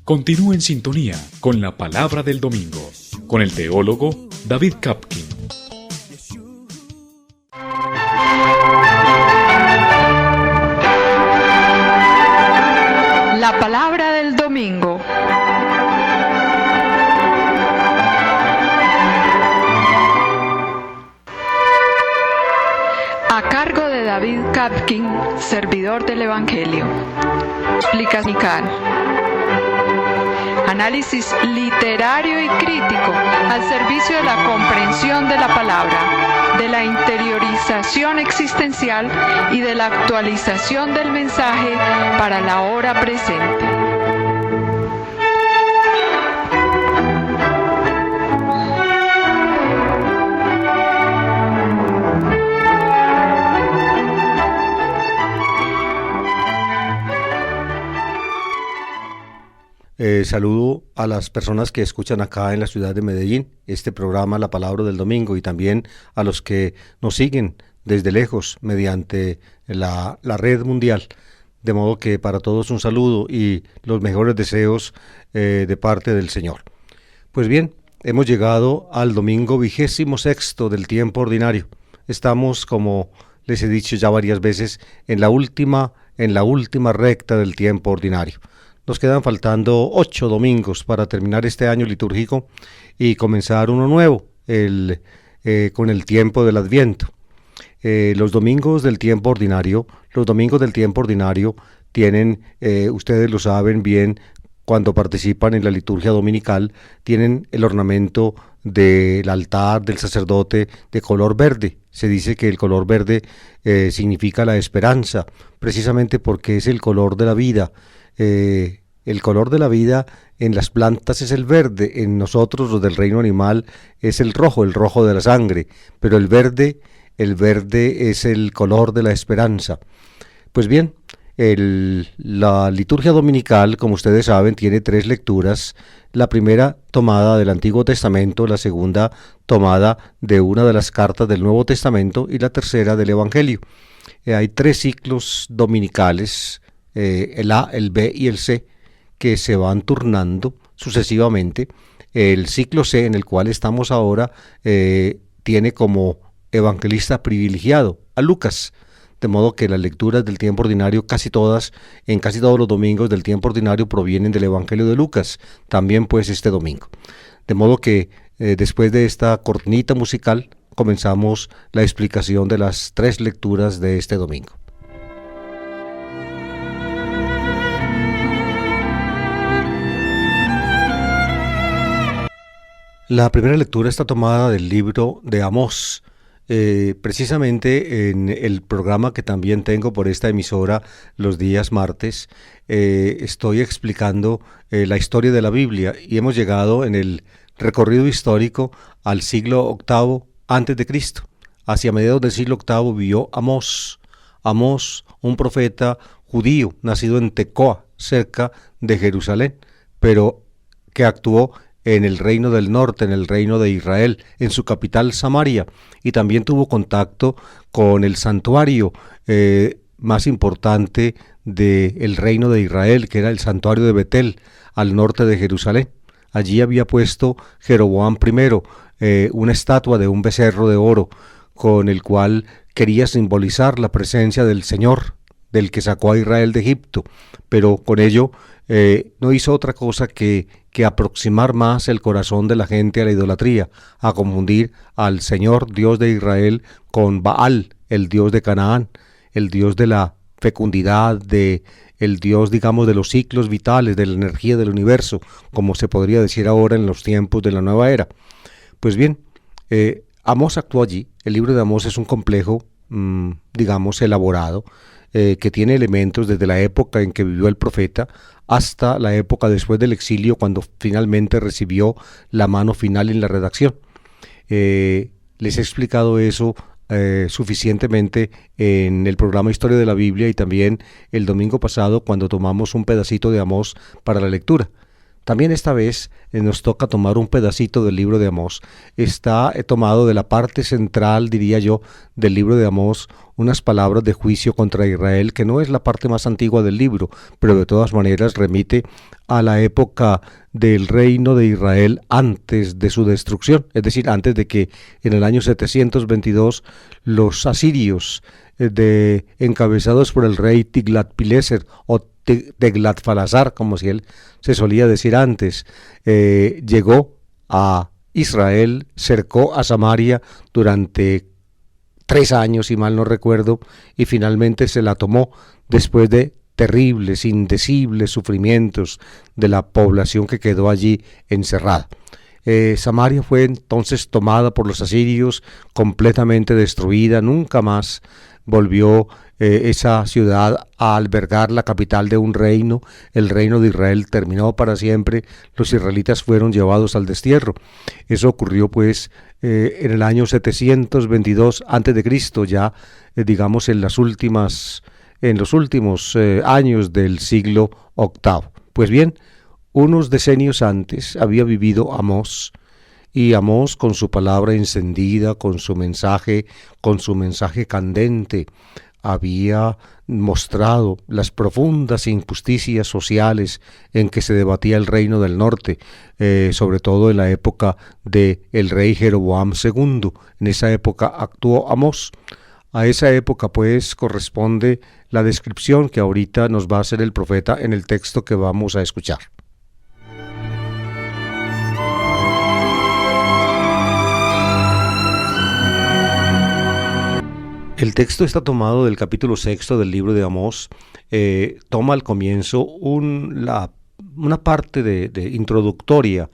Continúe en sintonía con la Palabra del Domingo, con el teólogo David Kapkin. La Palabra del Domingo. A cargo de David Kapkin, servidor del Evangelio. Explicación. Análisis literario y crítico al servicio de la comprensión de la palabra, de la interiorización existencial y de la actualización del mensaje para la hora presente. Saludo a las personas que escuchan acá en la ciudad de Medellín este programa La Palabra del Domingo, y también a los que nos siguen desde lejos mediante la red mundial. De modo que para todos un saludo y los mejores deseos de parte del Señor. Pues bien, hemos llegado al domingo 26º del tiempo ordinario. Estamos, como les he dicho ya varias veces, en la última recta del tiempo ordinario. Nos quedan faltando 8 domingos para terminar este año litúrgico y comenzar uno nuevo, con el tiempo del Adviento. Los domingos del tiempo ordinario tienen, ustedes lo saben bien, cuando participan en la liturgia dominical, tienen el ornamento del altar del sacerdote de color verde. Se dice que el color verde significa la esperanza, precisamente porque es el color de la vida. El color de la vida en las plantas es el verde, en nosotros los del reino animal es el rojo de la sangre, pero el verde es el color de la esperanza. Pues bien, la liturgia dominical, como ustedes saben, tiene 3 lecturas, la primera tomada del Antiguo Testamento, la segunda tomada de una de las cartas del Nuevo Testamento y la tercera del Evangelio. Hay 3 ciclos dominicales, el A, el B y el C, que se van turnando sucesivamente. El ciclo C, en el cual estamos ahora, tiene como evangelista privilegiado a Lucas, de modo que las lecturas del tiempo ordinario, en casi todos los domingos del tiempo ordinario, provienen del Evangelio de Lucas, también pues este domingo. De modo que después de esta cortinita musical, comenzamos la explicación de las 3 lecturas de este domingo. La primera lectura está tomada del libro de Amós. Precisamente en el programa que también tengo por esta emisora los días martes, estoy explicando la historia de la Biblia, y hemos llegado en el recorrido histórico al siglo VIII antes de Cristo. Hacia mediados del siglo VIII vivió Amós, un profeta judío nacido en Tecoa, cerca de Jerusalén, pero que actuó en el reino del norte, en el reino de Israel, en su capital Samaria, y también tuvo contacto con el santuario más importante del reino de Israel, que era el santuario de Betel, al norte de Jerusalén. Allí había puesto Jeroboam I una estatua de un becerro de oro, con el cual quería simbolizar la presencia del Señor, del que sacó a Israel de Egipto, pero con ello no hizo otra cosa que aproximar más el corazón de la gente a la idolatría, a confundir al Señor Dios de Israel con Baal, el Dios de Canaán, el Dios de la fecundidad, el Dios, digamos, de los ciclos vitales, de la energía del universo, como se podría decir ahora en los tiempos de la nueva era. Pues bien, Amós actuó allí. El libro de Amós es un complejo, digamos, elaborado, que tiene elementos desde la época en que vivió el profeta hasta la época después del exilio, cuando finalmente recibió la mano final en la redacción. Les he explicado eso suficientemente en el programa Historia de la Biblia, y también el domingo pasado cuando tomamos un pedacito de Amós para la lectura. También esta vez nos toca tomar un pedacito del libro de Amós. Está tomado de la parte central, diría yo, del libro de Amós, unas palabras de juicio contra Israel, que no es la parte más antigua del libro, pero de todas maneras remite a la época del reino de Israel antes de su destrucción, es decir, antes de que en el año 722 los asirios, encabezados por el rey Tiglat-Pileser o Teglat-Falasar, como si él se solía decir antes, llegó a Israel, cercó a Samaria durante 3 años, si mal no recuerdo, y finalmente se la tomó después de terribles, indecibles sufrimientos de la población que quedó allí encerrada. Samaria fue entonces tomada por los asirios, completamente destruida, nunca más volvió esa ciudad a albergar la capital de un reino. El reino de Israel terminó para siempre, los israelitas fueron llevados al destierro. Eso ocurrió pues en el año 722 a.C., ya digamos en los últimos años del siglo VIII. Pues bien, unos decenios antes había vivido Amós, y Amós, con su palabra encendida, con su mensaje candente, había mostrado las profundas injusticias sociales en que se debatía el reino del norte, sobre todo en la época del rey Jeroboam II. En esa época actuó Amós. A esa época pues corresponde la descripción que ahorita nos va a hacer el profeta en el texto que vamos a escuchar. El texto está tomado del capítulo 6 del libro de Amós. Toma al comienzo una parte de introductoria.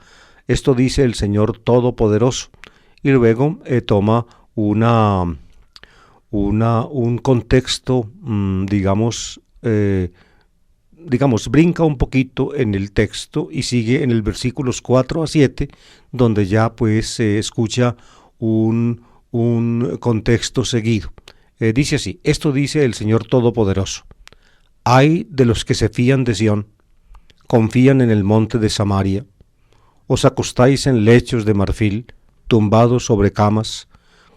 Esto dice el Señor Todopoderoso. Y luego toma un contexto, brinca un poquito en el texto y sigue en el versículos 4 a 7, donde ya pues se escucha un contexto seguido. Dice así: esto dice el Señor Todopoderoso: ay de los que se fían de Sión, confían en el monte de Samaria, os acostáis en lechos de marfil, tumbados sobre camas,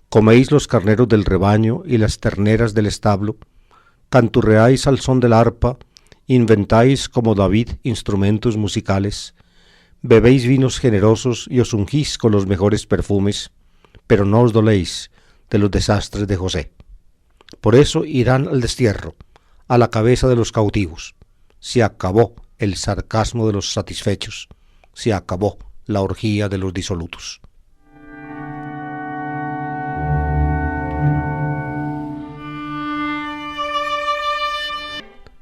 coméis los carneros del rebaño y las terneras del establo, canturreáis al son del arpa, inventáis como David instrumentos musicales, bebéis vinos generosos y os ungís con los mejores perfumes, pero no os doléis de los desastres de José. Por eso irán al destierro, a la cabeza de los cautivos. Se acabó el sarcasmo de los satisfechos, se acabó la orgía de los disolutos.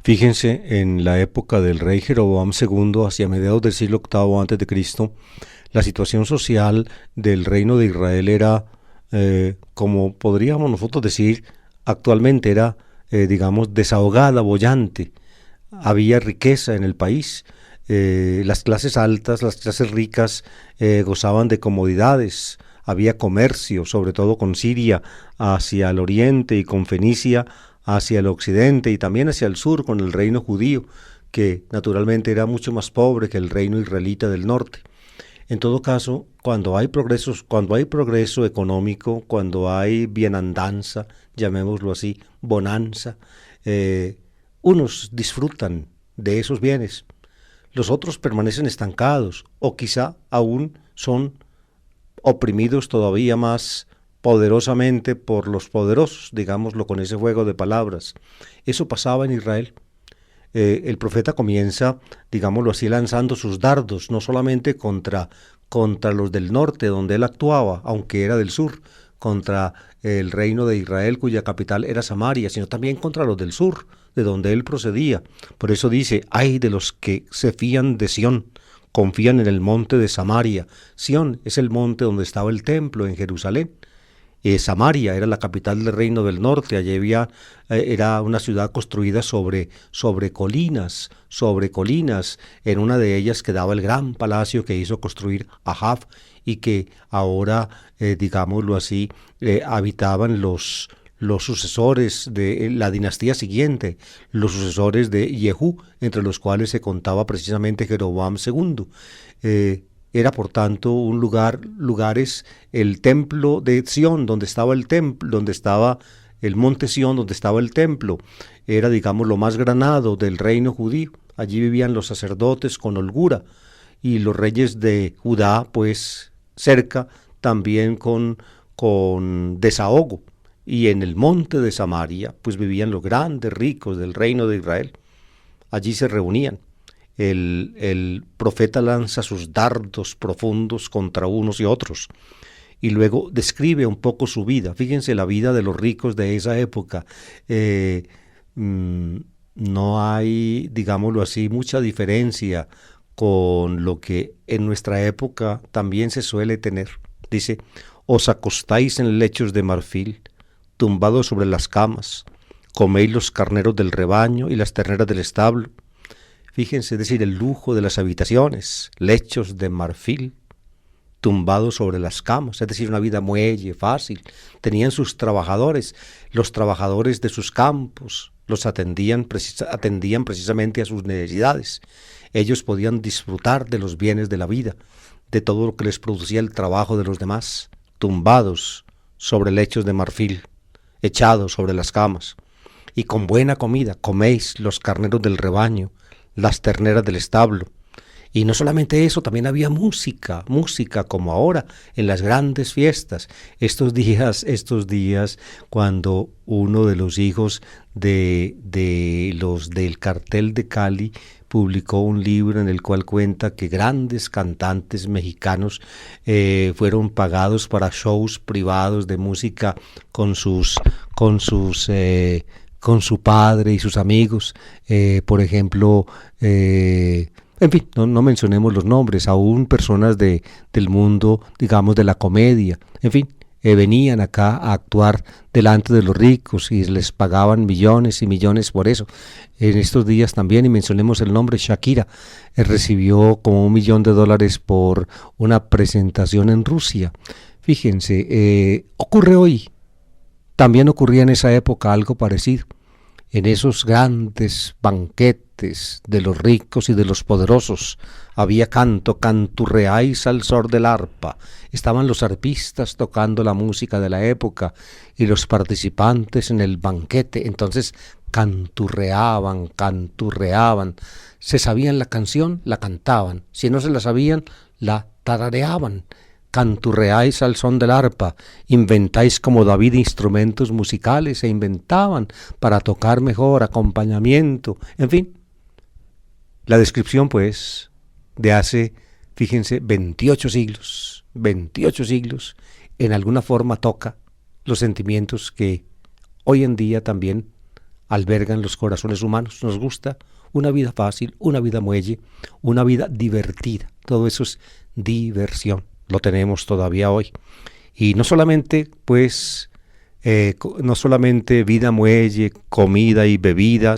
Fíjense, en la época del rey Jeroboam II, hacia mediados del siglo VIII a.C., la situación social del reino de Israel era, como podríamos nosotros decir, actualmente era, desahogada, boyante. Había riqueza en el país. Las clases altas, las clases ricas gozaban de comodidades. Había comercio, sobre todo con Siria hacia el oriente y con Fenicia hacia el occidente y también hacia el sur con el reino judío, que naturalmente era mucho más pobre que el reino israelita del norte. En todo caso, cuando hay progreso económico, cuando hay bienandanza, llamémoslo así, bonanza, unos disfrutan de esos bienes, los otros permanecen estancados o quizá aún son oprimidos todavía más poderosamente por los poderosos, digámoslo con ese juego de palabras. Eso pasaba en Israel. El profeta comienza, digámoslo así, lanzando sus dardos, no solamente contra los del norte, donde él actuaba, aunque era del sur, contra el reino de Israel, cuya capital era Samaria, sino también contra los del sur, de donde él procedía. Por eso dice: ay de los que se fían de Sión, confían en el monte de Samaria. Sión es el monte donde estaba el templo en Jerusalén. Samaria era la capital del reino del norte. Allí era una ciudad construida sobre colinas, en una de ellas quedaba el gran palacio que hizo construir Ahab y que ahora, digámoslo así, habitaban los los sucesores de la dinastía siguiente, los sucesores de Jehú, entre los cuales se contaba precisamente Jeroboam II. Era por tanto lugares, el templo de Sión, donde estaba el templo, donde estaba el monte Sión, donde estaba el templo, era, digamos, lo más granado del reino judío. Allí vivían los sacerdotes con holgura y los reyes de Judá, pues cerca, también con desahogo. Y en el monte de Samaria, pues vivían los grandes ricos del reino de Israel. Allí se reunían. El profeta lanza sus dardos profundos contra unos y otros y luego describe un poco su vida. Fíjense la vida de los ricos de esa época. No hay, digámoslo así, mucha diferencia con lo que en nuestra época también se suele tener. Dice: os acostáis en lechos de marfil, tumbados sobre las camas, coméis los carneros del rebaño y las terneras del establo. Fíjense, es decir, el lujo de las habitaciones, lechos de marfil, tumbados sobre las camas, es decir, una vida muelle, fácil. Tenían sus trabajadores, los trabajadores de sus campos, los atendían precisamente a sus necesidades. Ellos podían disfrutar de los bienes de la vida, de todo lo que les producía el trabajo de los demás, tumbados sobre lechos de marfil, echados sobre las camas. Y con buena comida coméis los carneros del rebaño, las terneras del establo. Y no solamente eso, también había música como ahora en las grandes fiestas. Estos días cuando uno de los hijos de los del cartel de Cali publicó un libro en el cual cuenta que grandes cantantes mexicanos fueron pagados para shows privados de música con su padre y sus amigos, por ejemplo, en fin, no mencionemos los nombres, aún personas del mundo, digamos, de la comedia, en fin, venían acá a actuar delante de los ricos y les pagaban millones y millones por eso. En estos días también, y mencionemos el nombre, Shakira recibió como $1 millón por una presentación en Rusia. Fíjense, ocurre hoy, también ocurría en esa época algo parecido. En esos grandes banquetes de los ricos y de los poderosos había canto, canturreáis al son del arpa. Estaban los arpistas tocando la música de la época y los participantes en el banquete. Entonces canturreaban. Se sabían la canción, la cantaban. Si no se la sabían, la tarareaban. Canturreáis al son del arpa, inventáis como David instrumentos musicales, se inventaban para tocar mejor, acompañamiento, en fin. La descripción, pues, de hace, fíjense, 28 siglos, en alguna forma toca los sentimientos que hoy en día también albergan los corazones humanos. Nos gusta una vida fácil, una vida muelle, una vida divertida, todo eso es diversión. Lo tenemos todavía hoy. Y no solamente, pues, no solamente vida muelle, comida y bebida,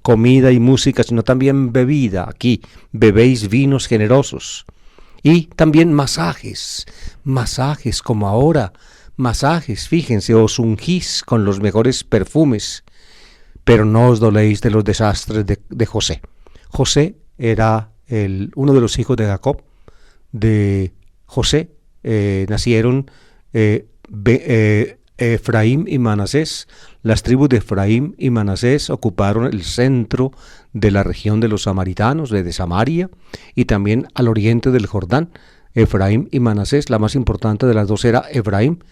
comida y música, sino también bebida. Aquí bebéis vinos generosos. Y también masajes como ahora, fíjense, os ungís con los mejores perfumes, pero no os doléis de los desastres de José. José era uno de los hijos de Jacob. De José nacieron Efraín y Manasés. Las tribus de Efraín y Manasés ocuparon el centro de la región de los samaritanos, de Samaria, y también al oriente del Jordán. Efraín y Manasés, la más importante de las dos era Efraín.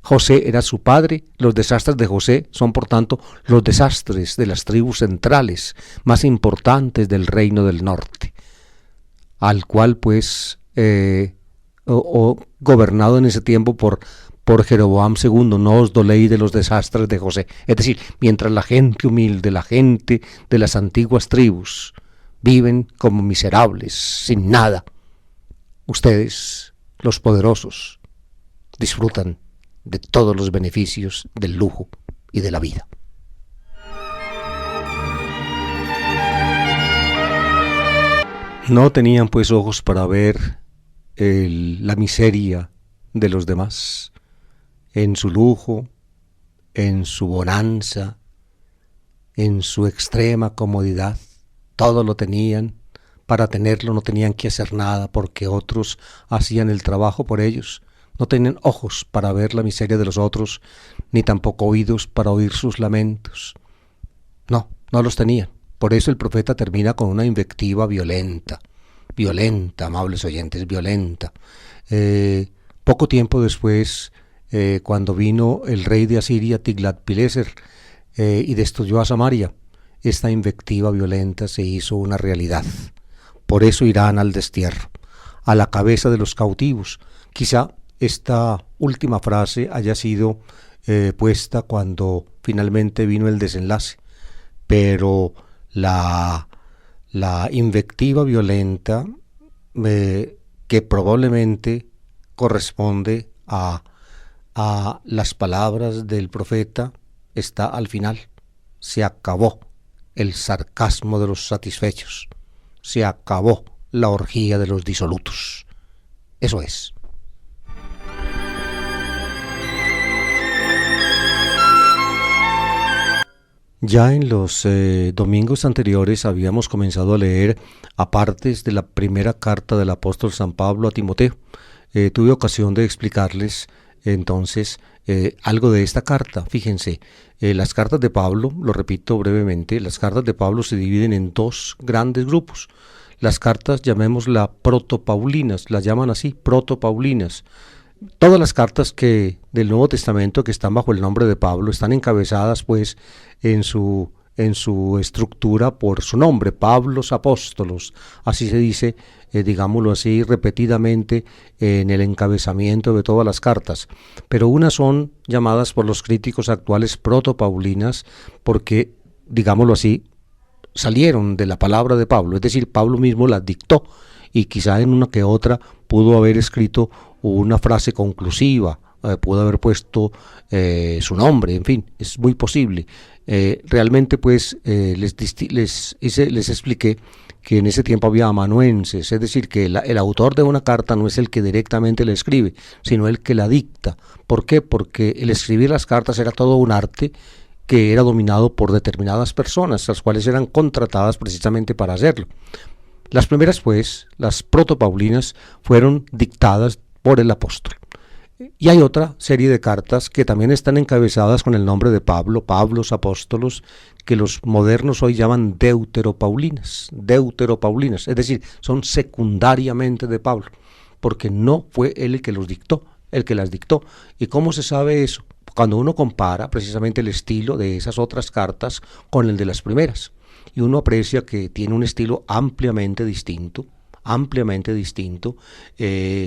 José era su padre. Los desastres de José son, por tanto, los desastres de las tribus centrales más importantes del reino del norte, al cual, pues, gobernado en ese tiempo por Jeroboam II. No os doléis de los desastres de José. Es decir, mientras la gente humilde, la gente de las antiguas tribus, viven como miserables, sin nada, ustedes, los poderosos, disfrutan de todos los beneficios del lujo y de la vida. No tenían pues ojos para ver la miseria de los demás en su lujo, en su bonanza, en su extrema comodidad. Todo lo tenían. Para tenerlo no tenían que hacer nada porque otros hacían el trabajo por ellos. No tenían ojos para ver la miseria de los otros, ni tampoco oídos para oír sus lamentos. No los tenían. Por eso el profeta termina con una invectiva violenta, amables oyentes, violenta. Poco tiempo después, cuando vino el rey de Asiria, Tiglat-Pileser, y destruyó a Samaria, esta invectiva violenta se hizo una realidad. Por eso irán al destierro, a la cabeza de los cautivos. Quizá esta última frase haya sido puesta cuando finalmente vino el desenlace, pero la invectiva violenta que probablemente corresponde a las palabras del profeta está al final. Se acabó el sarcasmo de los satisfechos. Se acabó la orgía de los disolutos. Eso es. Ya en los domingos anteriores habíamos comenzado a leer apartes de la primera carta del apóstol San Pablo a Timoteo. Tuve ocasión de explicarles entonces algo de esta carta. Fíjense, las cartas de Pablo, lo repito brevemente, las cartas de Pablo se dividen en dos grandes grupos. Las cartas, llamémoslas protopaulinas, las llaman así, protopaulinas. Todas las cartas del Nuevo Testamento que están bajo el nombre de Pablo están encabezadas pues en su estructura por su nombre, Pablos Apóstolos, así se dice, digámoslo así, repetidamente en el encabezamiento de todas las cartas. Pero unas son llamadas por los críticos actuales protopaulinas porque, digámoslo así, salieron de la palabra de Pablo, es decir, Pablo mismo las dictó y quizá en una que otra pudo haber escrito una frase conclusiva, pudo haber puesto su nombre, en fin, es muy posible. Realmente pues les expliqué que en ese tiempo había amanuenses, es decir, que el autor de una carta no es el que directamente la escribe, sino el que la dicta. ¿Por qué? Porque el escribir las cartas era todo un arte que era dominado por determinadas personas, las cuales eran contratadas precisamente para hacerlo. Las primeras, pues, las protopaulinas, fueron dictadas por el apóstol. Y hay otra serie de cartas que también están encabezadas con el nombre de Pablo, Pablos Apóstolos, que los modernos hoy llaman deuteropaulinas, es decir, son secundariamente de Pablo, porque no fue él el que los dictó, el que las dictó. ¿Y cómo se sabe eso? Cuando uno compara precisamente el estilo de esas otras cartas con el de las primeras, y uno aprecia que tiene un estilo ampliamente distinto,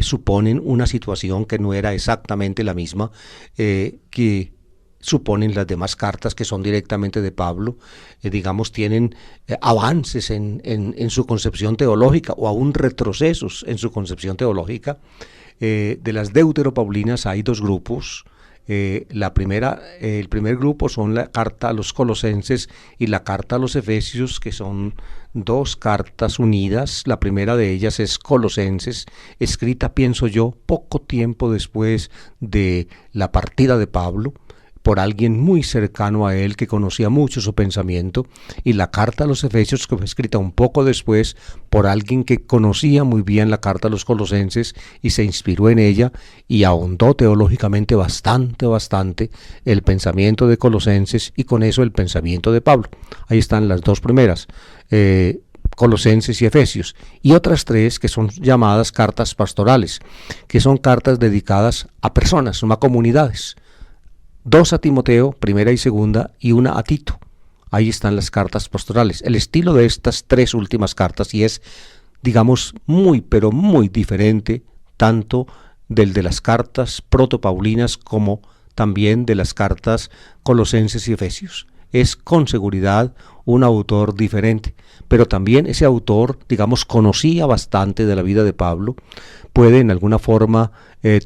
suponen una situación que no era exactamente la misma que suponen las demás cartas que son directamente de Pablo, digamos, tienen avances en su concepción teológica o aún retrocesos en su concepción teológica. De las deuteropaulinas hay dos grupos. El primer grupo son la carta a los Colosenses y la carta a los Efesios, que son dos cartas unidas. La primera de ellas es Colosenses, escrita, pienso yo, poco tiempo después de la partida de Pablo, por alguien muy cercano a él que conocía mucho su pensamiento, y la carta a los Efesios, que fue escrita un poco después por alguien que conocía muy bien la carta a los Colosenses y se inspiró en ella y ahondó teológicamente bastante el pensamiento de Colosenses y con eso el pensamiento de Pablo. Ahí están las dos primeras, Colosenses y Efesios, y otras tres que son llamadas cartas pastorales, que son cartas dedicadas a personas, no a comunidades. 2 a Timoteo, primera y segunda, y una a Tito. Ahí están las cartas pastorales. El estilo de estas tres últimas cartas, y es, digamos, muy, pero muy diferente, tanto del de las cartas protopaulinas como también de las cartas Colosenses y Efesios. Es con seguridad un autor diferente, pero también ese autor, digamos, conocía bastante de la vida de Pablo, puede en alguna forma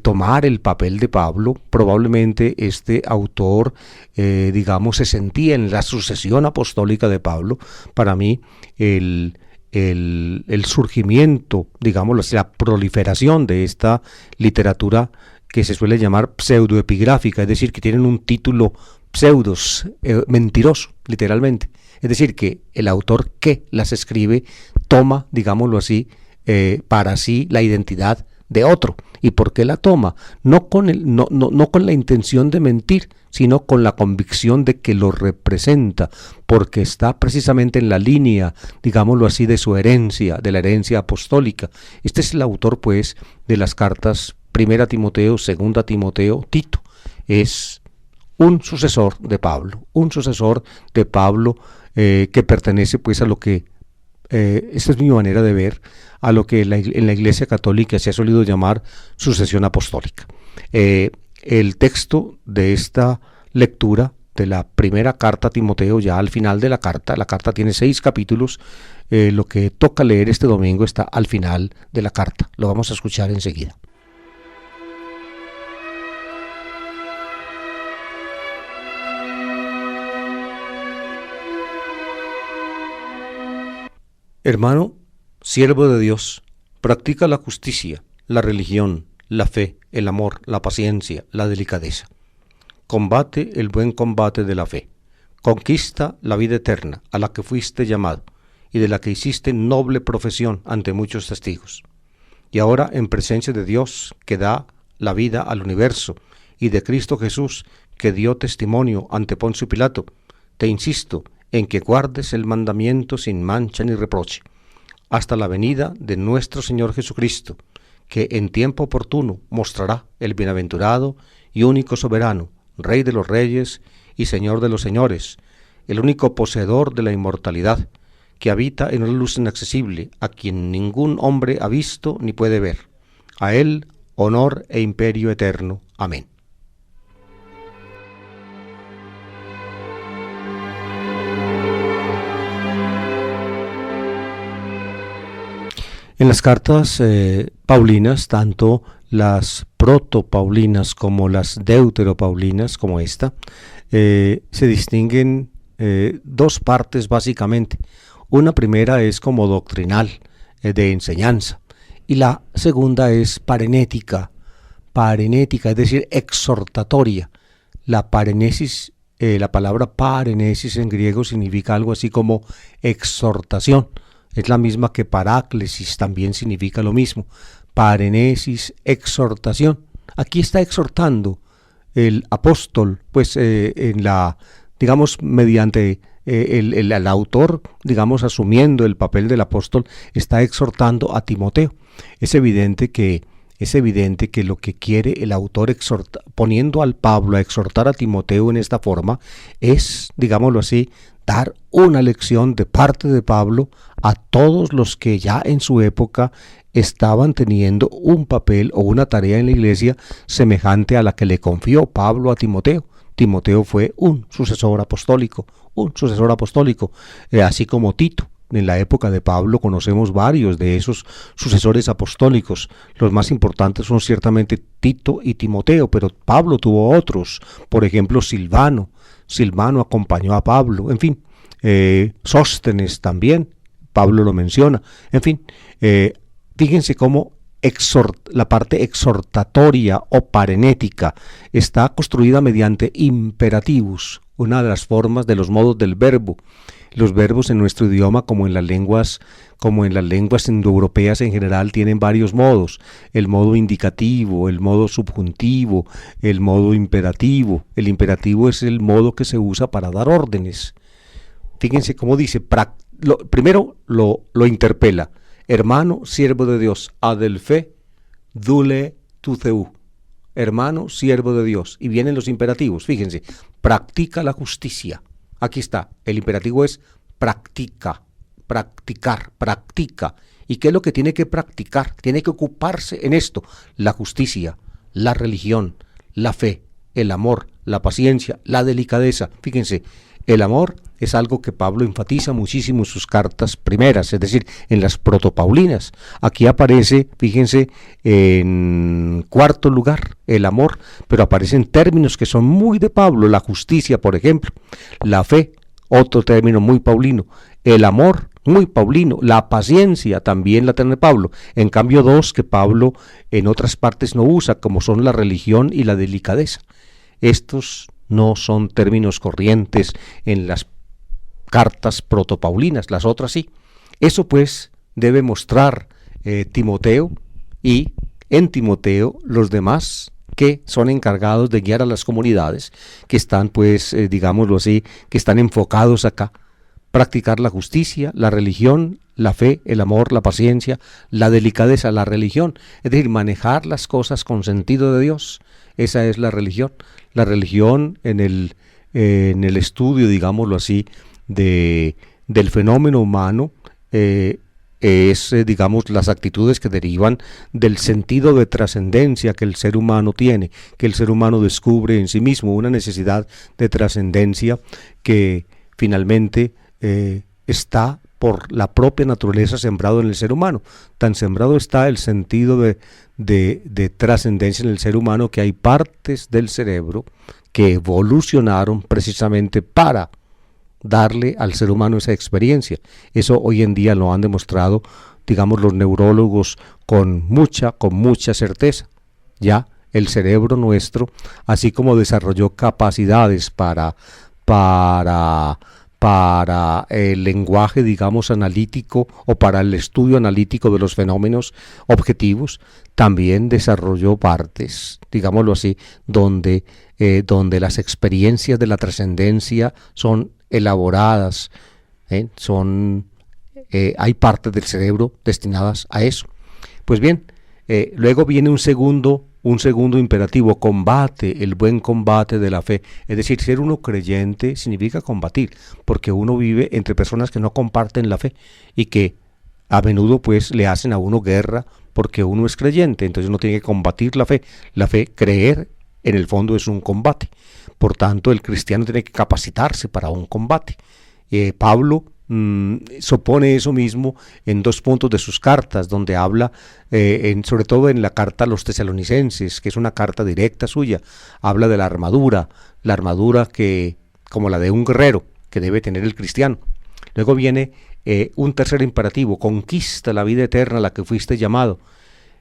tomar el papel de Pablo. Probablemente este autor, digamos, se sentía en la sucesión apostólica de Pablo. Para mí, el surgimiento, digamos, la proliferación de esta literatura que se suele llamar pseudoepigráfica, es decir, que tienen un título pseudos, mentiroso, literalmente. Es decir, que el autor que las escribe toma, digámoslo así, para sí la identidad de otro. ¿Y por qué la toma? No con la intención de mentir, sino con la convicción de que lo representa, porque está precisamente en la línea, digámoslo así, de su herencia, de la herencia apostólica. Este es el autor, pues, de las cartas 1 Timoteo, 2 Timoteo, Tito. Es un sucesor de Pablo, que pertenece, pues, a lo que, esta es mi manera de ver, a lo que en la Iglesia Católica se ha solido llamar sucesión apostólica. El texto de esta lectura de la primera carta a Timoteo, ya al final de la carta tiene 6 capítulos, lo que toca leer este domingo está al final de la carta, lo vamos a escuchar enseguida. Hermano, siervo de Dios, practica la justicia, la religión, la fe, el amor, la paciencia, la delicadeza. Combate el buen combate de la fe. Conquista la vida eterna a la que fuiste llamado y de la que hiciste noble profesión ante muchos testigos. Y ahora, en presencia de Dios, que da la vida al universo, y de Cristo Jesús, que dio testimonio ante Poncio Pilato, te insisto en que guardes el mandamiento sin mancha ni reproche, hasta la venida de nuestro Señor Jesucristo, que en tiempo oportuno mostrará el bienaventurado y único soberano, Rey de los reyes y Señor de los señores, el único poseedor de la inmortalidad, que habita en una luz inaccesible, a quien ningún hombre ha visto ni puede ver. A él, honor e imperio eterno. Amén. En las cartas paulinas, tanto las protopaulinas como las deuteropaulinas, como esta, se distinguen 2 partes básicamente. Una primera es como doctrinal, de enseñanza, y la segunda es parenética, es decir, exhortatoria. La parenesis, la palabra parenesis en griego significa algo así como exhortación. Es la misma que paráclesis, también significa lo mismo. Parenesis, exhortación. Aquí está exhortando el apóstol, pues digamos, mediante el autor, digamos, asumiendo el papel del apóstol, está exhortando a Timoteo. Es evidente que lo que quiere el autor poniendo al Pablo a exhortar a Timoteo en esta forma es, digámoslo así, dar una lección de parte de Pablo a todos los que ya en su época estaban teniendo un papel o una tarea en la iglesia semejante a la que le confió Pablo a Timoteo. Timoteo fue un sucesor apostólico, así como Tito. En la época de Pablo conocemos varios de esos sucesores apostólicos. Los más importantes son ciertamente Tito y Timoteo, pero Pablo tuvo otros. Por ejemplo, Silvano acompañó a Pablo. En fin, Sóstenes también, Pablo lo menciona. En fin, fíjense cómo la parte exhortatoria o parenética está construida mediante imperativos, una de las formas de los modos del verbo. Los verbos en nuestro idioma, como en las lenguas indoeuropeas en general, tienen varios modos: el modo indicativo, el modo subjuntivo, el modo imperativo. El imperativo es el modo que se usa para dar órdenes. Fíjense cómo dice, primero lo interpela: hermano, siervo de Dios, adelfe, dule tu theu. Hermano, siervo de Dios. Y vienen los imperativos, fíjense: practica la justicia. Aquí está, el imperativo es practica. ¿Y qué es lo que tiene que practicar? Tiene que ocuparse en esto: la justicia, la religión, la fe, el amor, la paciencia, la delicadeza. Fíjense, el amor es algo que Pablo enfatiza muchísimo en sus cartas primeras, es decir, en las protopaulinas. Aquí aparece, fíjense, en 4º lugar el amor, pero aparecen términos que son muy de Pablo: la justicia, por ejemplo; la fe, otro término muy paulino; el amor, muy paulino; la paciencia, también la tiene Pablo. En cambio, 2 que Pablo en otras partes no usa, como son la religión y la delicadeza. Estos no son términos corrientes en las cartas protopaulinas, las otras sí. Eso pues debe mostrar Timoteo, y en Timoteo los demás que son encargados de guiar a las comunidades, que están pues, digámoslo así, que están enfocados acá, practicar la justicia, la religión, la fe, el amor, la paciencia, la delicadeza, la religión, es decir, manejar las cosas con sentido de Dios. Esa es la religión. La religión en el estudio, digámoslo así, del fenómeno humano, es, digamos, las actitudes que derivan del sentido de trascendencia que el ser humano tiene, que el ser humano descubre en sí mismo, una necesidad de trascendencia que finalmente está por la propia naturaleza sembrado en el ser humano. Tan sembrado está el sentido de trascendencia en el ser humano que hay partes del cerebro que evolucionaron precisamente para darle al ser humano esa experiencia. Eso hoy en día lo han demostrado, digamos, los neurólogos con mucha certeza. Ya el cerebro nuestro, así como desarrolló capacidades para el lenguaje, digamos, analítico, o para el estudio analítico de los fenómenos objetivos, también desarrolló partes, digámoslo así, donde las experiencias de la trascendencia son elaboradas, hay partes del cerebro destinadas a eso. Pues bien, luego viene un segundo imperativo: combate el buen combate de la fe. Es decir, ser uno creyente significa combatir, porque uno vive entre personas que no comparten la fe y que a menudo pues le hacen a uno guerra porque uno es creyente. Entonces uno tiene que combatir la fe. La fe, creer, en el fondo es un combate. Por tanto, el cristiano tiene que capacitarse para un combate. Pablo supone eso mismo en 2 puntos de sus cartas, donde habla, sobre todo en la carta a los tesalonicenses, que es una carta directa suya, habla de la armadura que, como la de un guerrero, que debe tener el cristiano. Luego viene un tercer imperativo: conquista la vida eterna a la que fuiste llamado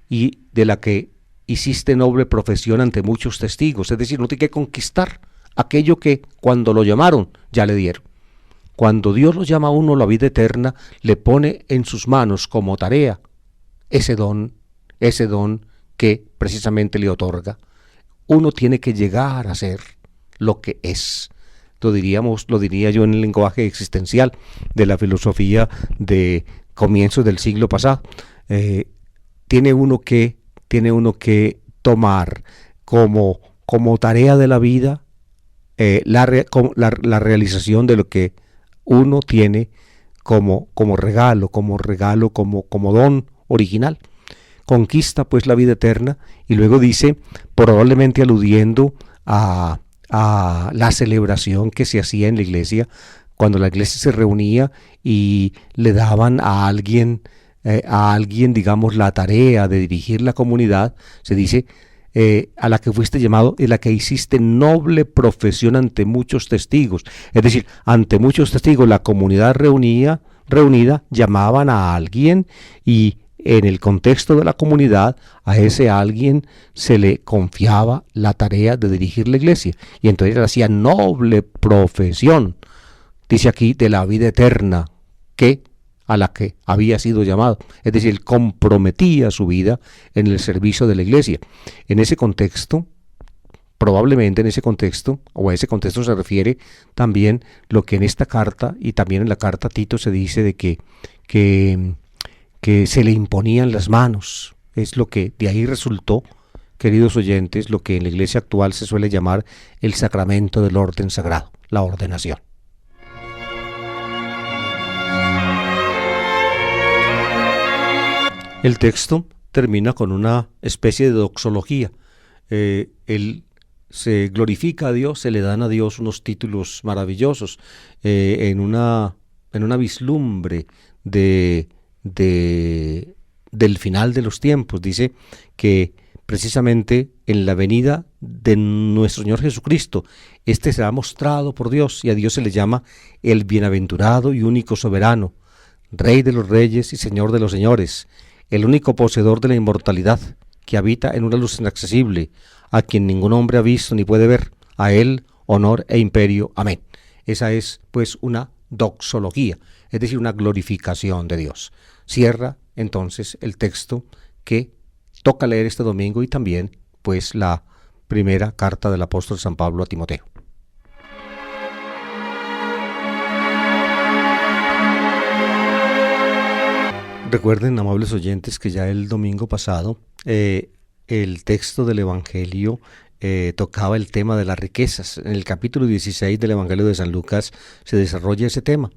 y de la que hiciste noble profesión ante muchos testigos. Es decir, no tiene que conquistar aquello que cuando lo llamaron ya le dieron. Cuando Dios lo llama a uno a la vida eterna, le pone en sus manos como tarea ese don que precisamente le otorga. Uno tiene que llegar a ser lo que es. Lo diría yo en el lenguaje existencial de la filosofía de comienzos del siglo pasado. Tiene uno que tomar como tarea de la vida la realización de lo que uno tiene como regalo, como don original. Conquista pues la vida eterna, y luego dice, probablemente aludiendo a la celebración que se hacía en la iglesia, cuando la iglesia se reunía y le daban a alguien, digamos, la tarea de dirigir la comunidad. Se dice, a la que fuiste llamado y la que hiciste noble profesión ante muchos testigos. Es decir, ante muchos testigos, la comunidad reunida llamaban a alguien, y en el contexto de la comunidad a ese alguien se le confiaba la tarea de dirigir la iglesia, y entonces hacía noble profesión, dice aquí, de la vida eterna a la que había sido llamado. Es decir, comprometía su vida en el servicio de la iglesia. En ese contexto, probablemente en ese contexto, o a ese contexto se refiere también lo que en esta carta y también en la carta a Tito se dice de que se le imponían las manos. Es lo que de ahí resultó, queridos oyentes, lo que en la iglesia actual se suele llamar el sacramento del orden sagrado, la ordenación. El texto termina con una especie de doxología. Él se glorifica a Dios, se le dan a Dios unos títulos maravillosos, en una vislumbre del final de los tiempos. Dice que precisamente en la venida de nuestro Señor Jesucristo, este será mostrado por Dios, y a Dios se le llama el bienaventurado y único soberano, Rey de los reyes y Señor de los señores, el único poseedor de la inmortalidad, que habita en una luz inaccesible, a quien ningún hombre ha visto ni puede ver. A él honor e imperio. Amén. Esa es pues una doxología, es decir, una glorificación de Dios. Cierra entonces el texto que toca leer este domingo y también pues la primera carta del apóstol San Pablo a Timoteo. Recuerden, amables oyentes, que ya el domingo pasado el texto del Evangelio tocaba el tema de las riquezas. En el capítulo 16 del Evangelio de San Lucas se desarrolla ese tema.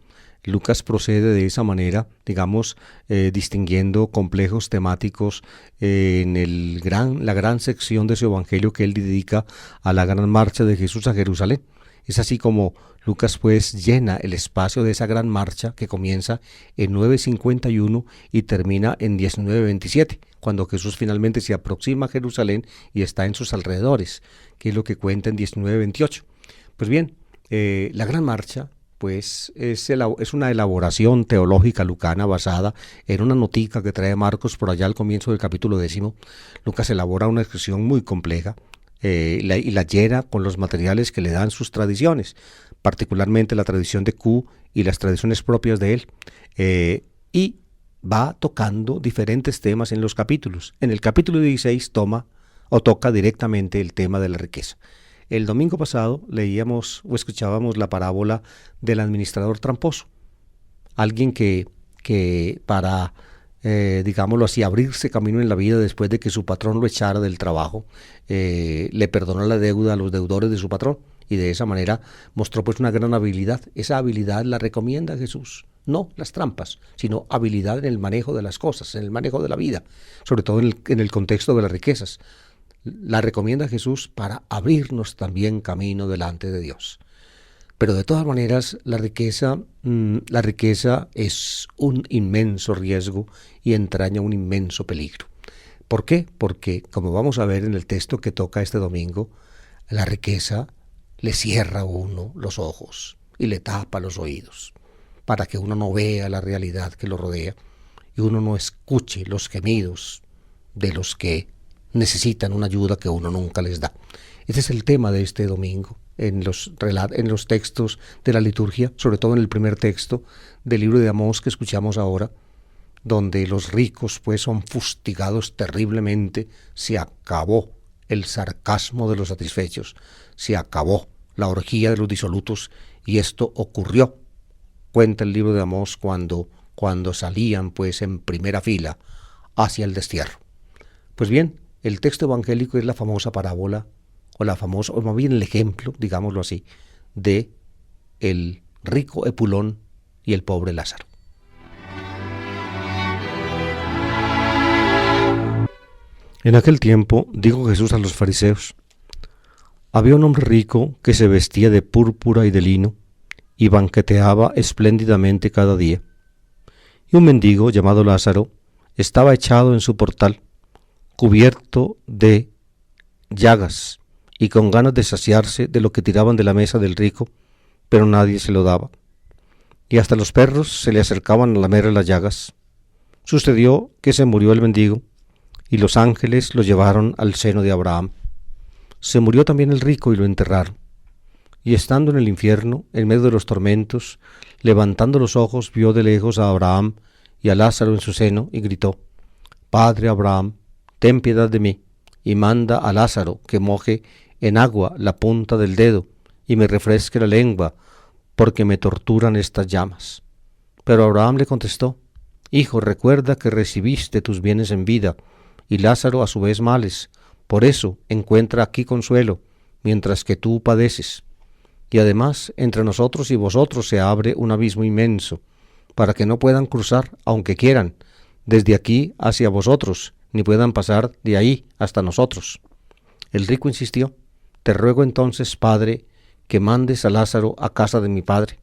Lucas procede de esa manera, digamos, distinguiendo complejos temáticos en la gran sección de su Evangelio que él dedica a la gran marcha de Jesús a Jerusalén. Es así como Lucas pues llena el espacio de esa gran marcha que comienza en 9:51 y termina en 19:27, cuando Jesús finalmente se aproxima a Jerusalén y está en sus alrededores, que es lo que cuenta en 19:28. Pues bien, la gran marcha pues es una elaboración teológica lucana basada en una notica que trae Marcos por allá al comienzo del capítulo 10. Lucas elabora una expresión muy compleja y la llena con los materiales que le dan sus tradiciones, particularmente la tradición de Q y las tradiciones propias de él, y va tocando diferentes temas en los capítulos. En el capítulo 16 toca directamente el tema de la riqueza. El domingo pasado leíamos o escuchábamos la parábola del administrador tramposo, alguien que para, digámoslo así, abrirse camino en la vida después de que su patrón lo echara del trabajo, le perdonó la deuda a los deudores de su patrón y de esa manera mostró pues una gran habilidad. Esa habilidad la recomienda Jesús, no las trampas, sino habilidad en el manejo de las cosas, en el manejo de la vida, sobre todo en el contexto de las riquezas. La recomienda Jesús para abrirnos también camino delante de Dios. Pero de todas maneras, la riqueza es un inmenso riesgo y entraña un inmenso peligro. ¿Por qué? Porque, como vamos a ver en el texto que toca este domingo, la riqueza le cierra a uno los ojos y le tapa los oídos, para que uno no vea la realidad que lo rodea y uno no escuche los gemidos de los que necesitan una ayuda que uno nunca les da. Ese es el tema de este domingo en los textos de la liturgia, sobre todo en el primer texto del libro de Amós que escuchamos ahora, donde los ricos pues son fustigados terriblemente. Se acabó el sarcasmo de los satisfechos, se acabó la orgía de los disolutos, y esto ocurrió, cuenta el libro de Amós, cuando salían pues en primera fila hacia el destierro. Pues bien, el texto evangélico es la famosa parábola, o más bien el ejemplo, digámoslo así, de el rico Epulón y el pobre Lázaro. En aquel tiempo dijo Jesús a los fariseos: había un hombre rico que se vestía de púrpura y de lino y banqueteaba espléndidamente cada día. Y un mendigo llamado Lázaro estaba echado en su portal, cubierto de llagas y con ganas de saciarse de lo que tiraban de la mesa del rico, pero nadie se lo daba. Y hasta los perros se le acercaban a lamerle las llagas. Sucedió que se murió el mendigo, y los ángeles lo llevaron al seno de Abraham. Se murió también el rico y lo enterraron. Y estando en el infierno, en medio de los tormentos, levantando los ojos, vio de lejos a Abraham y a Lázaro en su seno, y gritó: Padre Abraham, ten piedad de mí, y manda a Lázaro que moje en agua la punta del dedo y me refresque la lengua, porque me torturan estas llamas. Pero Abraham le contestó: Hijo, recuerda que recibiste tus bienes en vida, y Lázaro a su vez males. Por eso encuentra aquí consuelo, mientras que tú padeces. Y además, entre nosotros y vosotros se abre un abismo inmenso, para que no puedan cruzar, aunque quieran, desde aquí hacia vosotros, ni puedan pasar de ahí hasta nosotros. El rico insistió: Te ruego entonces, Padre, que mandes a Lázaro a casa de mi padre,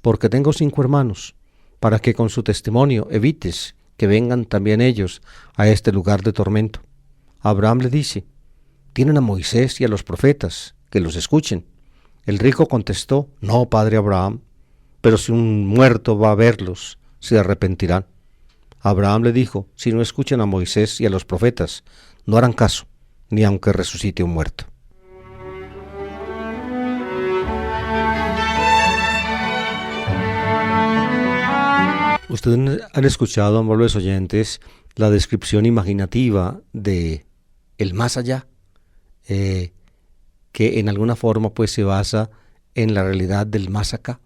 porque tengo 5 hermanos, para que con su testimonio evites que vengan también ellos a este lugar de tormento. Abraham le dice: Tienen a Moisés y a los profetas, que los escuchen. El rico contestó: No, padre Abraham, pero si un muerto va a verlos, se arrepentirán. Abraham le dijo: Si no escuchan a Moisés y a los profetas, no harán caso, ni aunque resucite un muerto. Ustedes han escuchado, amables oyentes, la descripción imaginativa de el más allá, que en alguna forma pues se basa en la realidad del más acá.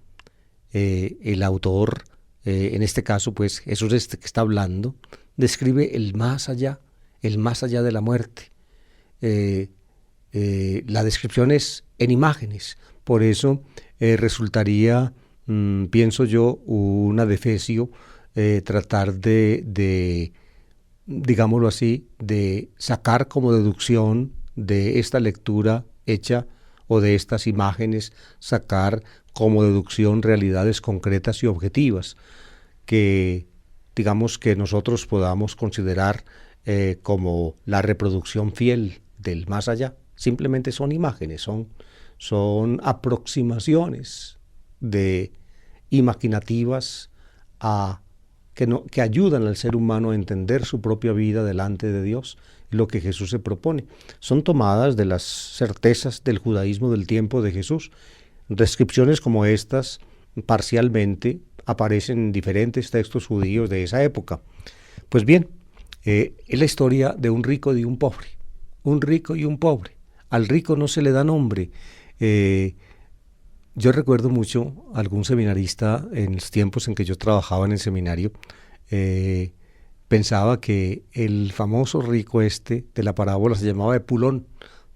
El autor, en este caso pues Jesús este que está hablando, describe el más allá de la muerte. La descripción es en imágenes, por eso resultaría, pienso yo, un adefesio tratar de, digámoslo así, de sacar como deducción de esta lectura hecha o de estas imágenes, sacar como deducción realidades concretas y objetivas que, digamos, que nosotros podamos considerar como la reproducción fiel del más allá. Simplemente son imágenes, son aproximaciones imaginativas que ayudan al ser humano a entender su propia vida delante de Dios, lo que Jesús se propone. Son tomadas de las certezas del judaísmo del tiempo de Jesús. Descripciones como estas parcialmente aparecen en diferentes textos judíos de esa época. Pues bien, es la historia de un rico y de un pobre. Un rico y un pobre. Al rico no se le da nombre. Yo recuerdo mucho a algún seminarista en los tiempos en que yo trabajaba en el seminario, pensaba que el famoso rico de la parábola se llamaba Epulón,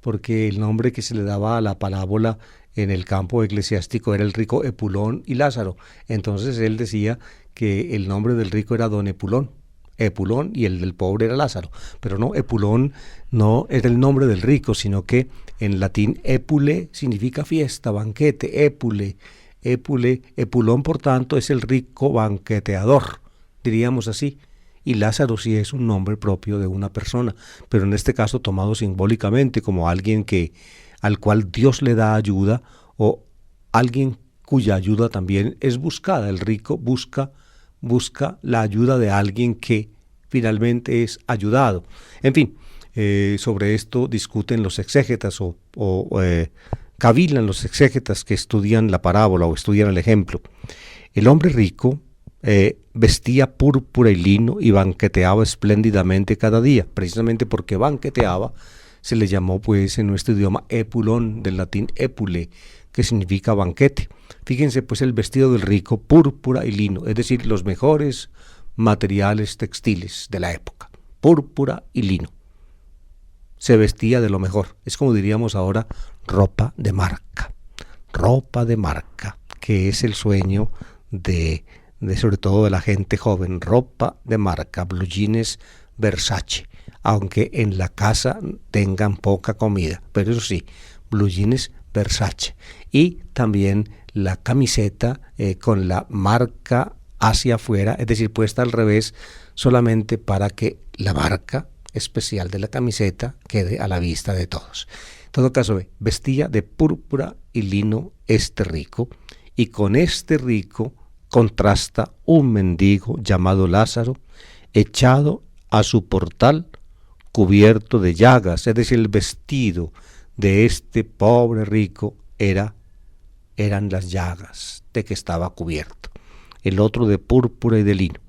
porque el nombre que se le daba a la parábola en el campo eclesiástico era el rico Epulón y Lázaro. Entonces él decía que el nombre del rico era Don Epulón, y el del pobre era Lázaro. Pero no, Epulón no era el nombre del rico, sino que en latín epule significa fiesta, banquete, Epulón por tanto es el rico banqueteador, diríamos así. Y Lázaro sí es un nombre propio de una persona, pero en este caso tomado simbólicamente como alguien al cual Dios le da ayuda, o alguien cuya ayuda también es buscada. El rico busca la ayuda de alguien que finalmente es ayudado. En fin, sobre esto discuten los exégetas o cavilan los exégetas que estudian la parábola o estudian el ejemplo. El hombre rico vestía púrpura y lino y banqueteaba espléndidamente cada día. Precisamente porque banqueteaba se le llamó pues en nuestro idioma Epulón, del latín epule, que significa banquete. Fíjense pues el vestido del rico, púrpura y lino, es decir, los mejores materiales textiles de la época, púrpura y lino. Se vestía de lo mejor, es como diríamos ahora, ropa de marca, que es el sueño de sobre todo de la gente joven, ropa de marca, blue jeans Versace, aunque en la casa tengan poca comida, pero eso sí, blue jeans Versace, y también la camiseta con la marca hacia afuera, es decir, puesta al revés, solamente para que la marca especial de la camiseta quede a la vista de todos. En todo caso, vestía de púrpura y lino este rico, y con este rico contrasta un mendigo llamado Lázaro, echado a su portal, cubierto de llagas, es decir, el vestido de este pobre rico eran las llagas de que estaba cubierto, el otro de púrpura y de lino,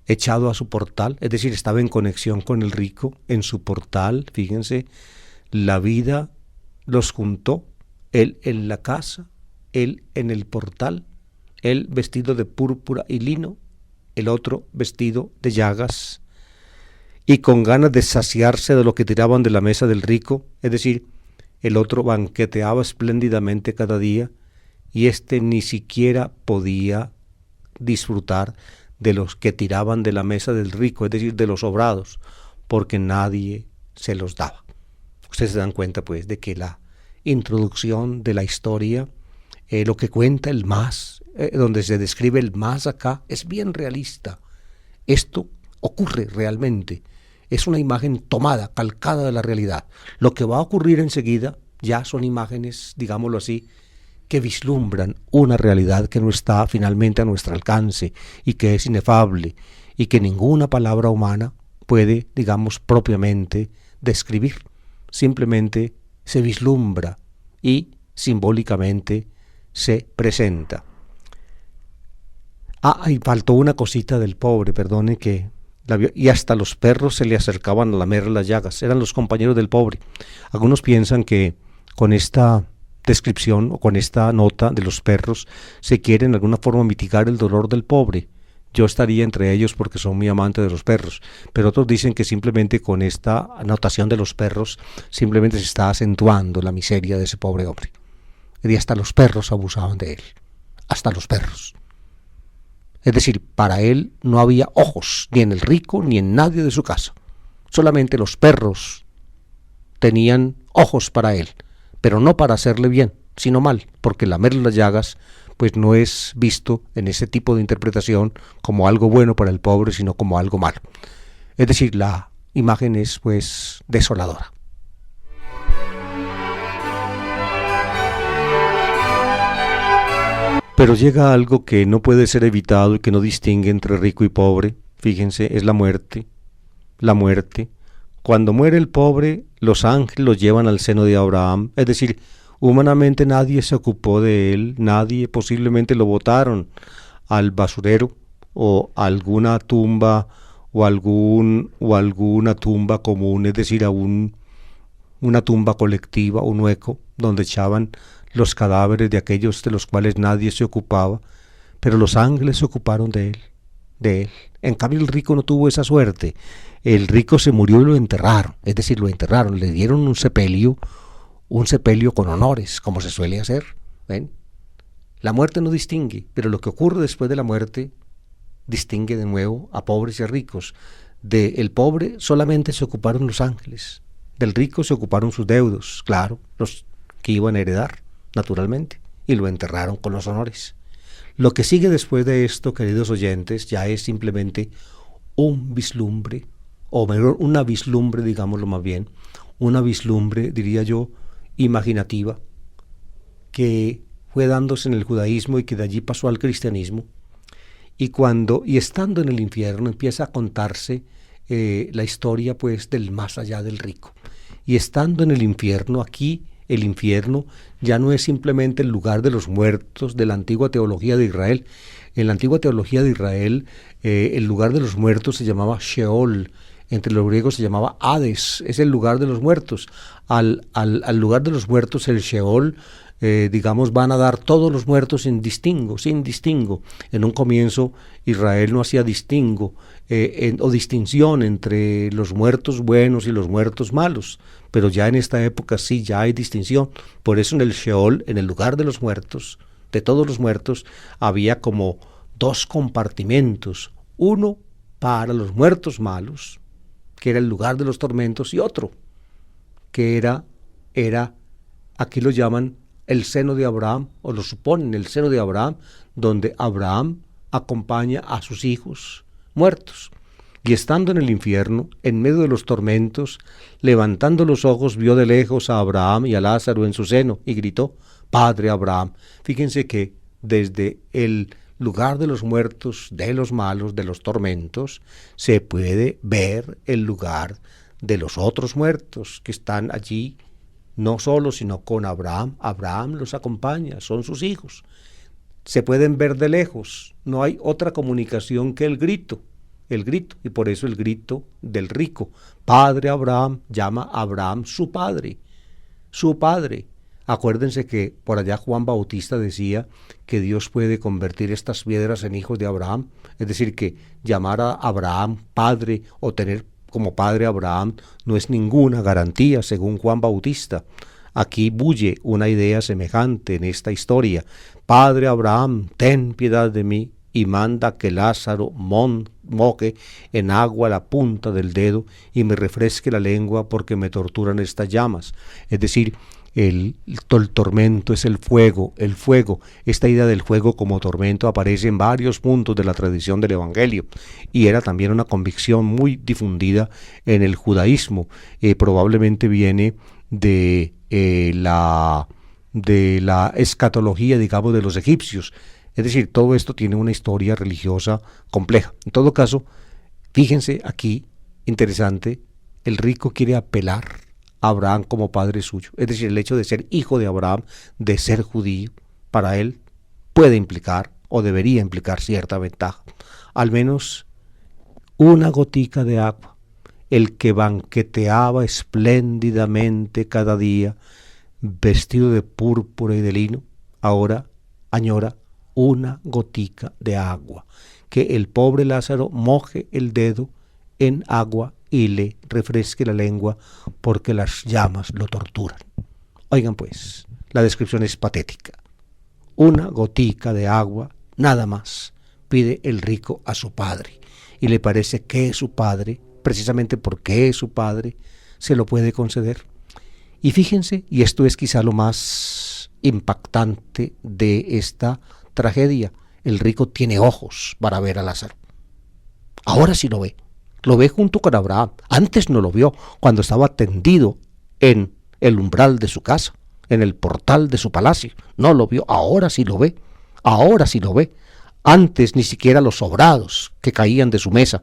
echado a su portal, es decir, estaba en conexión con el rico, en su portal. Fíjense, la vida los juntó, él en la casa, él en el portal, él vestido de púrpura y lino, el otro vestido de llagas, y con ganas de saciarse de lo que tiraban de la mesa del rico, es decir, el otro banqueteaba espléndidamente cada día, y ni siquiera podía disfrutar de los que tiraban de la mesa del rico, es decir, de los sobrados, porque nadie se los daba. Ustedes se dan cuenta, pues, de que la introducción de la historia, lo que cuenta el más, donde se describe el más acá, es bien realista. Esto ocurre realmente. Es una imagen tomada, calcada de la realidad. Lo que va a ocurrir enseguida ya son imágenes, digámoslo así, que vislumbran una realidad que no está finalmente a nuestro alcance y que es inefable y que ninguna palabra humana puede, digamos, propiamente describir. Simplemente se vislumbra y simbólicamente se presenta. Y faltó una cosita del pobre, perdone que y hasta los perros se le acercaban a lamer las llagas, eran los compañeros del pobre. Algunos piensan que con esta descripción o con esta nota de los perros se quiere en alguna forma mitigar el dolor del pobre. Yo estaría entre ellos porque soy muy amante de los perros, pero otros dicen que simplemente con esta anotación de los perros simplemente se está acentuando la miseria de ese pobre hombre. Y hasta los perros abusaban de él, hasta los perros. Es decir, para él no había ojos, ni en el rico ni en nadie de su casa. Solamente los perros tenían ojos para él, pero no para hacerle bien, sino mal, porque lamerle las llagas pues no es visto en ese tipo de interpretación como algo bueno para el pobre, sino como algo malo. Es decir, la imagen es pues desoladora. Pero llega algo que no puede ser evitado y que no distingue entre rico y pobre. Fíjense, es la muerte. La muerte. Cuando muere el pobre, los ángeles lo llevan al seno de Abraham. Es decir, humanamente nadie se ocupó de él, nadie, posiblemente lo botaron al basurero o a alguna tumba o alguna tumba común, es decir, a una tumba colectiva, un hueco donde echaban los cadáveres de aquellos de los cuales nadie se ocupaba, pero los ángeles se ocuparon de él. En cambio el rico no tuvo esa suerte. El rico se murió y lo enterraron, es decir, lo enterraron, le dieron un sepelio con honores, como se suele hacer. ¿Ven? La muerte no distingue, pero lo que ocurre después de la muerte distingue de nuevo a pobres y a ricos. Del pobre solamente se ocuparon los ángeles, del rico se ocuparon sus deudos, claro, los que iban a heredar, naturalmente, y lo enterraron con los honores. Lo que sigue después de esto, queridos oyentes, ya es simplemente un vislumbre, o mejor, una vislumbre, digámoslo más bien, una vislumbre, diría yo, imaginativa, que fue dándose en el judaísmo y que de allí pasó al cristianismo, y estando en el infierno empieza a contarse la historia pues del más allá del rico. Y estando en el infierno, aquí el infierno ya no es simplemente el lugar de los muertos de la antigua teología de Israel. En la antigua teología de Israel, el lugar de los muertos se llamaba Sheol, entre los griegos se llamaba Hades, es el lugar de los muertos. Al lugar de los muertos, el Sheol, van a dar todos los muertos sin distingo. En un comienzo Israel no hacía distingo o distinción entre los muertos buenos y los muertos malos, pero ya en esta época sí, ya hay distinción. Por eso en el Sheol, en el lugar de los muertos, de todos los muertos, había como dos compartimentos, uno para los muertos malos, que era el lugar de los tormentos, y otro, que era aquí lo llaman el seno de Abraham, o lo suponen el seno de Abraham, donde Abraham acompaña a sus hijos muertos. Y estando en el infierno, en medio de los tormentos, levantando los ojos, vio de lejos a Abraham y a Lázaro en su seno, y gritó: Padre Abraham. Fíjense que desde el lugar de los muertos, de los malos, de los tormentos, se puede ver el lugar de los otros muertos que están allí, no solo, sino con Abraham. Abraham los acompaña, son sus hijos. Se pueden ver de lejos, no hay otra comunicación que el grito, y por eso el grito del rico. Padre Abraham, llama a Abraham su padre. Acuérdense que por allá Juan Bautista decía que Dios puede convertir estas piedras en hijos de Abraham, es decir, que llamar a Abraham padre o tener como padre a Abraham no es ninguna garantía, según Juan Bautista. Aquí bulle una idea semejante en esta historia. Padre Abraham, ten piedad de mí, y manda que Lázaro moje en agua la punta del dedo y me refresque la lengua, porque me torturan estas llamas. Es decir, el tormento es el fuego. Esta idea del fuego como tormento aparece en varios puntos de la tradición del Evangelio, y era también una convicción muy difundida en el judaísmo. Probablemente viene de la escatología, digamos, de los egipcios. Es decir, todo esto tiene una historia religiosa compleja. En todo caso, fíjense aquí, interesante, el rico quiere apelar a Abraham como padre suyo. Es decir, el hecho de ser hijo de Abraham, de ser judío, para él puede implicar o debería implicar cierta ventaja. Al menos una gotica de agua. El que banqueteaba espléndidamente cada día, vestido de púrpura y de lino, ahora añora una gotica de agua, que el pobre Lázaro moje el dedo en agua y le refresque la lengua, porque las llamas lo torturan. Oigan pues, la descripción es patética. Una gotica de agua, nada más, pide el rico a su padre, y le parece que su padre, precisamente porque es su padre, se lo puede conceder. Y fíjense, y esto es quizá lo más impactante de esta tragedia, el rico tiene ojos para ver a Lázaro. Ahora sí lo ve junto con Abraham. Antes no lo vio cuando estaba tendido en el umbral de su casa, en el portal de su palacio. No lo vio, ahora sí lo ve, ahora sí lo ve. Antes ni siquiera los sobrados que caían de su mesa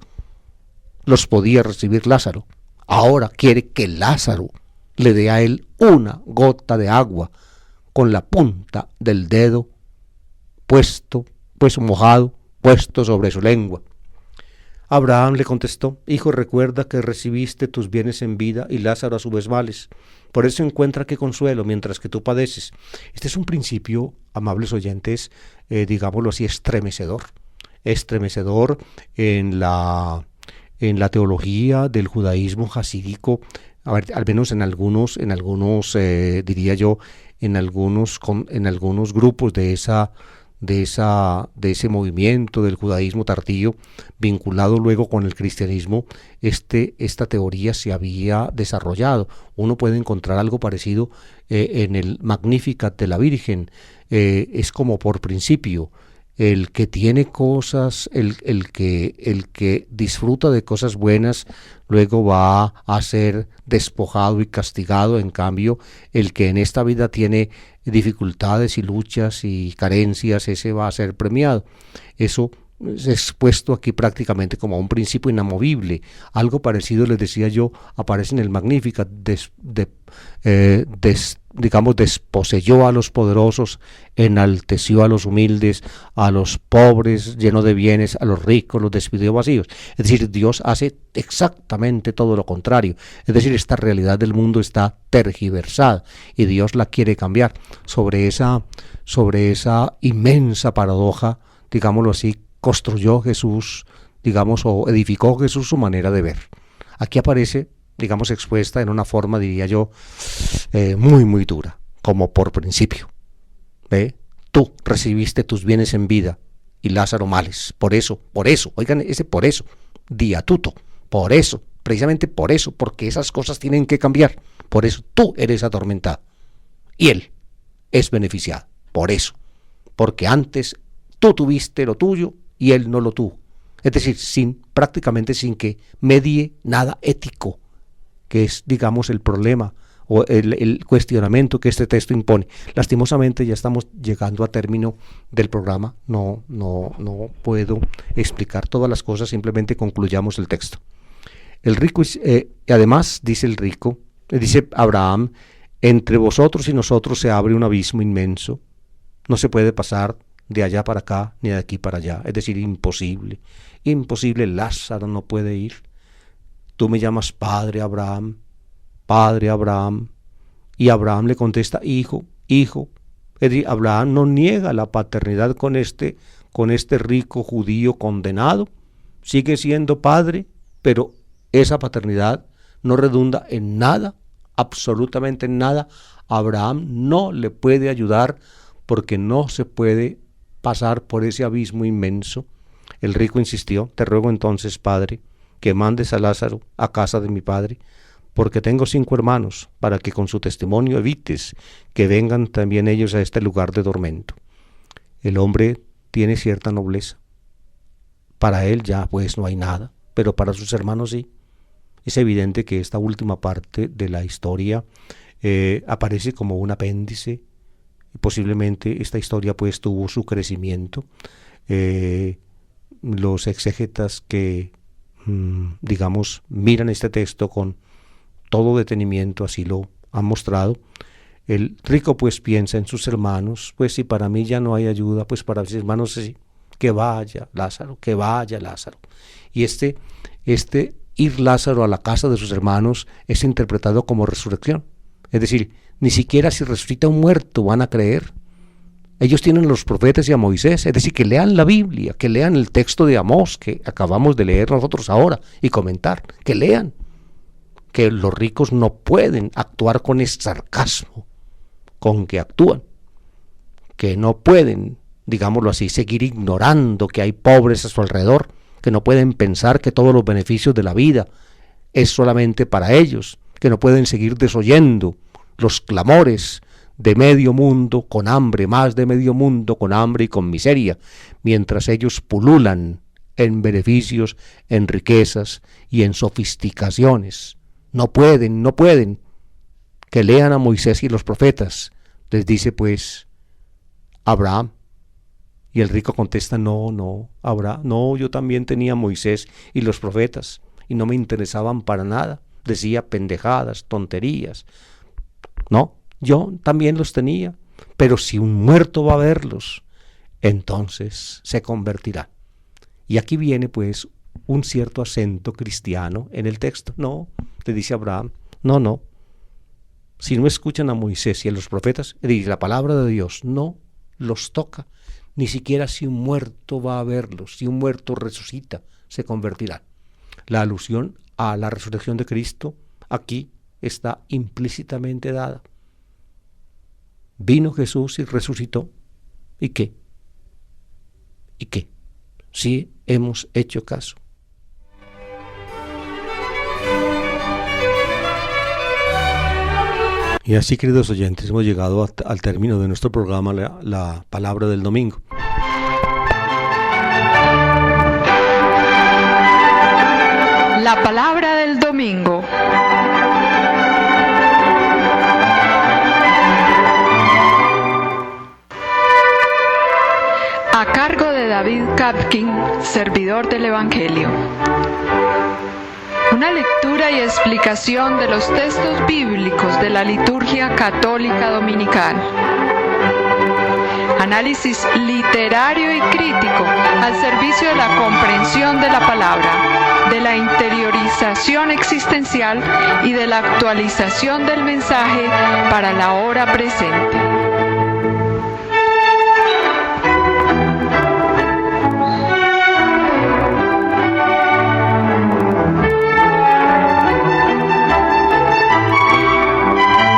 los podía recibir Lázaro. Ahora quiere que Lázaro le dé a él una gota de agua con la punta del dedo mojado, puesto sobre su lengua. Abraham le contestó: hijo, recuerda que recibiste tus bienes en vida y Lázaro a su vez males. Por eso encuentra que consuelo mientras que tú padeces. Este es un principio, amables oyentes, digámoslo así, estremecedor en la teología del judaísmo hasídico, al menos en algunos diría yo, en algunos grupos de ese movimiento del judaísmo tardío, vinculado luego con el cristianismo, esta teoría se había desarrollado. Uno puede encontrar algo parecido en el Magnificat de la Virgen. Es como por principio, el que tiene cosas, el que disfruta de cosas buenas, luego va a ser despojado y castigado. En cambio, el que en esta vida tiene dificultades y luchas y carencias, ese va a ser premiado. Eso es expuesto aquí prácticamente como un principio inamovible. Algo parecido, les decía yo, aparece en el Magnificat. Desposeyó a los poderosos, enalteció a los humildes, a los pobres llenó de bienes, a los ricos los despidió vacíos. Es decir, Dios hace exactamente todo lo contrario. Es decir, esta realidad del mundo está tergiversada y Dios la quiere cambiar. Sobre esa inmensa paradoja, digámoslo así, construyó Jesús, o edificó Jesús su manera de ver. Aquí aparece, expuesta en una forma, diría yo, muy, muy dura, como por principio. Tú recibiste tus bienes en vida y Lázaro males. Por eso, oigan ese por eso, diatuto, por eso, precisamente por eso, porque esas cosas tienen que cambiar. Por eso tú eres atormentado y él es beneficiado. Por eso, porque antes tú tuviste lo tuyo y él no lo tuvo. Es decir, prácticamente sin que medie nada ético, que es, el problema o el cuestionamiento que este texto impone. Lastimosamente ya estamos llegando a término del programa, no puedo explicar todas las cosas, simplemente concluyamos el texto. El rico, además, dice Abraham: entre vosotros y nosotros se abre un abismo inmenso, no se puede pasar de allá para acá, ni de aquí para allá, es decir, imposible, Lázaro no puede ir. Tú me llamas Padre Abraham, y Abraham le contesta: hijo. Es decir, Abraham no niega la paternidad con este rico judío condenado, sigue siendo padre, pero esa paternidad no redunda en nada, absolutamente en nada. Abraham no le puede ayudar porque no se puede pasar por ese abismo inmenso. El rico insistió: te ruego entonces, Padre, que mandes a Lázaro a casa de mi padre, porque tengo 5 hermanos, para que con su testimonio evites que vengan también ellos a este lugar de tormento. El hombre tiene cierta nobleza. Para él ya pues no hay nada, pero para sus hermanos sí. Es evidente que esta última parte de la historia aparece como un apéndice. Posiblemente esta historia pues tuvo su crecimiento. Los exégetas que miran este texto con todo detenimiento, así lo han mostrado, El rico pues piensa en sus hermanos, pues si para mí ya no hay ayuda, pues para mis hermanos sí, que vaya Lázaro, que vaya Lázaro. Y este ir Lázaro a la casa de sus hermanos es interpretado como resurrección. Es decir, ni siquiera si resucita un muerto van a creer. Ellos tienen a los profetas y a Moisés, es decir, que lean la Biblia, que lean el texto de Amós que acabamos de leer nosotros ahora y comentar, que lean. Que los ricos no pueden actuar con ese sarcasmo con que actúan, que no pueden, digámoslo así, seguir ignorando que hay pobres a su alrededor, que no pueden pensar que todos los beneficios de la vida es solamente para ellos, que no pueden seguir desoyendo los clamores de medio mundo con hambre, más de medio mundo con hambre y con miseria, mientras ellos pululan en beneficios, en riquezas y en sofisticaciones. No pueden. Que lean a Moisés y los profetas. Les dice pues Abraham. Y el rico contesta, no, Abraham, no, yo también tenía a Moisés y los profetas y no me interesaban para nada. Decía pendejadas, tonterías. No, yo también los tenía, pero si un muerto va a verlos, entonces se convertirá. Y aquí viene pues un cierto acento cristiano en el texto. No, le dice Abraham, no. Si no escuchan a Moisés y a los profetas, dice la palabra de Dios, no los toca. Ni siquiera si un muerto va a verlos, si un muerto resucita, se convertirá. La alusión a la resurrección de Cristo aquí está implícitamente dada. Vino Jesús y resucitó. ¿Y qué? Sí hemos hecho caso. Y así, queridos oyentes, hemos llegado al término de nuestro programa, la palabra del domingo. La palabra del domingo. A cargo de David Kapkin, servidor del Evangelio. Una lectura y explicación de los textos bíblicos de la liturgia católica dominical. Análisis literario y crítico al servicio de la comprensión de la palabra, de la interiorización existencial y de la actualización del mensaje para la hora presente.